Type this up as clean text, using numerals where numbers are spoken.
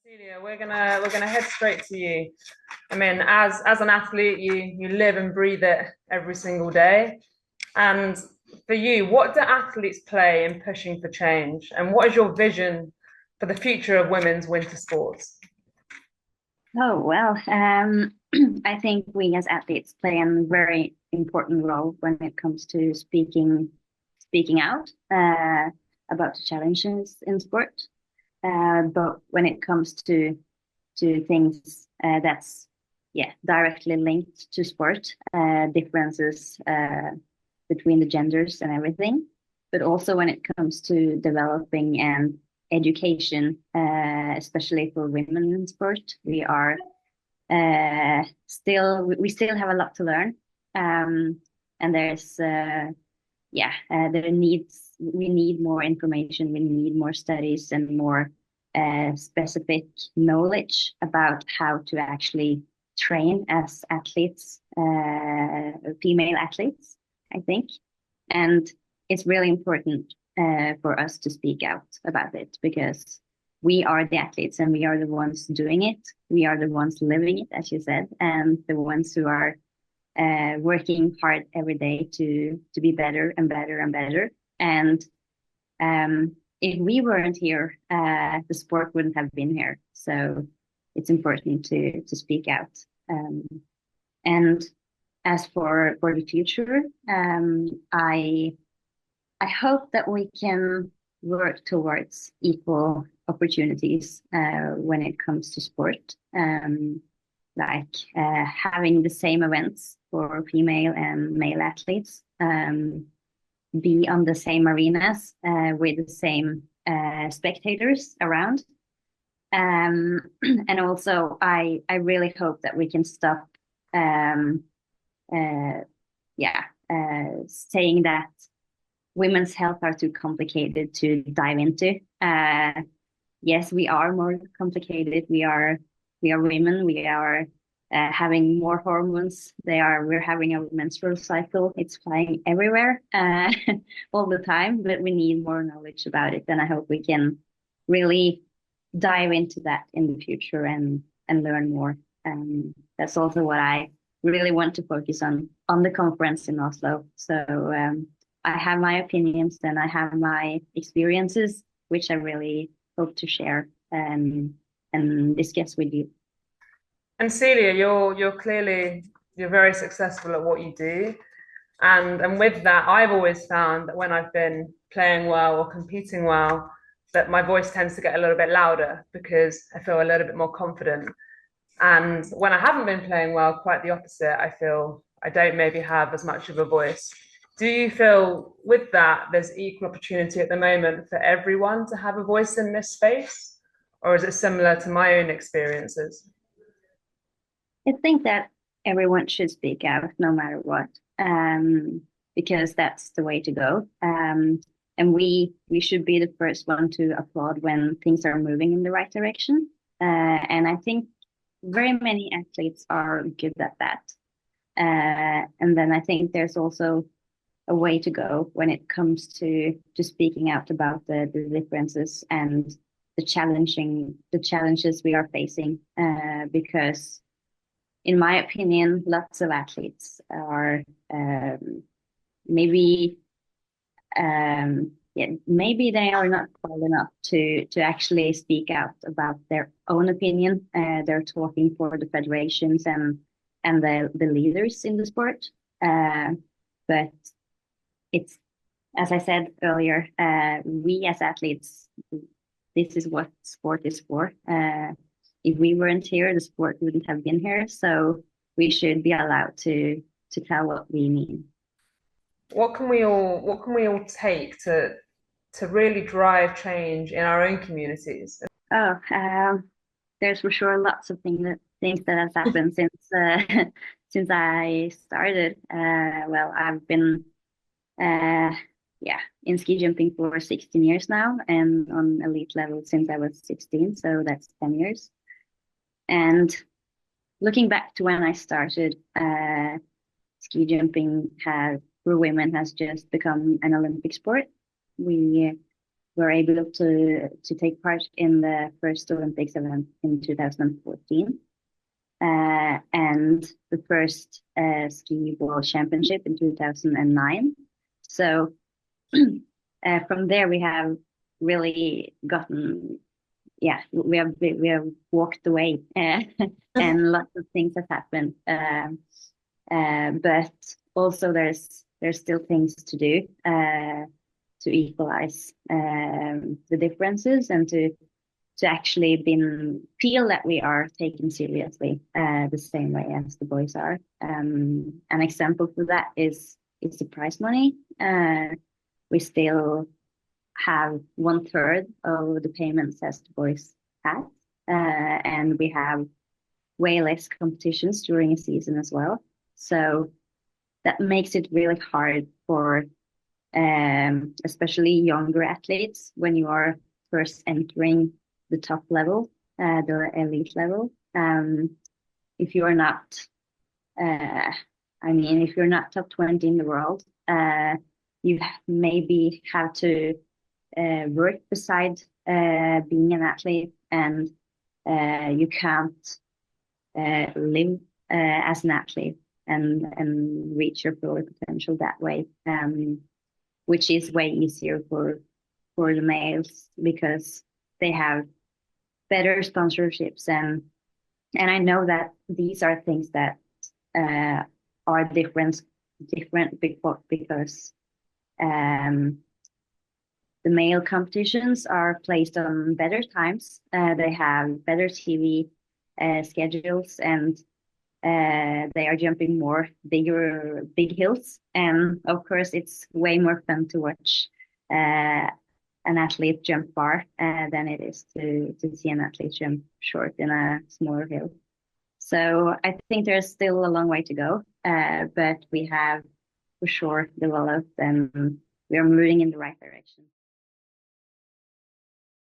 Celia, we're gonna head straight to you. I mean, as an athlete, you live and breathe it every single day. And for you, what do athletes play in pushing for change? And what is your vision for the future of women's winter sports? Oh, well, I think we as athletes play a very important role when it comes to speaking out about the challenges in sport. But when it comes to things that's directly linked to sport, differences between the genders and everything, but also when it comes to developing and education, especially for women in sport, we still have a lot to learn, and there needs we need more information, we need more studies and more specific knowledge about how to actually train as athletes, female athletes, I think. And it's really important for us to speak out about it because we are the athletes and we are the ones doing it. We are the ones living it, as you said, and the ones who are working hard every day to be better and better and better. And if we weren't here, the sport wouldn't have been here. So it's important to speak out. Um, and as for the future, I hope that we can work towards equal opportunities when it comes to sport, like having the same events for female and male athletes, be on the same arenas with the same spectators around. And also, I really hope that we can stop, um, uh, saying that women's health are too complicated to dive into. Yes, we are more complicated. We are women. We are having more hormones. We're having a menstrual cycle. It's flying everywhere all the time, but we need more knowledge about it. And I hope we can really dive into that in the future and learn more. That's also what I really want to focus on the conference in Oslo. So I have my opinions and I have my experiences, which I really hope to share and discuss with you. And Celia, you're very successful at what you do. And with that, I've always found that when I've been playing well or competing well, that my voice tends to get a little bit louder because I feel a little bit more confident. And when I haven't been playing well, quite the opposite. I feel I don't maybe have as much of a voice. Do you feel with that there's equal opportunity at the moment for everyone to have a voice in this space? Or is it similar to my own experiences? I think that everyone should speak out no matter what, because that's the way to go. And we should be the first one to applaud when things are moving in the right direction. And I think very many athletes are good at that. And then I think there's also a way to go when it comes to speaking out about the differences and the challenges we are facing. Because in my opinion, lots of athletes are maybe maybe they are not bold enough to actually speak out about their own opinion. They're talking for the federations and the leaders in the sport. But it's as I said earlier, we as athletes, this is what sport is for. If we weren't here, the sport wouldn't have been here. So we should be allowed to tell what we mean. What can we all take to really drive change in our own communities? Oh, there's for sure lots of things that has happened since since I started. Well, I've been uh, in ski jumping for 16 years now, and on elite level since I was 16. So that's 10 years. And looking back to when I started, ski jumping has for women has just become an Olympic sport. We were able to take part in the first Olympics event in 2014, and the first ski world championship in 2009. So from there we have really gotten, yeah, we have walked the way, and lots of things have happened. But also there's still things to do to equalize the differences, and to actually feel that we are taken seriously the same way as the boys are. An example for that is the prize money. We still have 1/3 of the payments as the boys have, and we have way less competitions during a season as well. So that makes it really hard for especially younger athletes when you are first entering the top level, the elite level. If you are not, if you're not top 20 in the world, you maybe have to work beside being an athlete, and you can't live as an athlete and reach your full potential that way, which is way easier for the males because they have better sponsorships, and I know that these are things that are different because the male competitions are placed on better times. They have better TV schedules, and they are jumping big hills. And of course, it's way more fun to watch an athlete jump far than it is to see an athlete jump short in a smaller hill. So I think there's still a long way to go, but we have for sure developed, and we are moving in the right direction.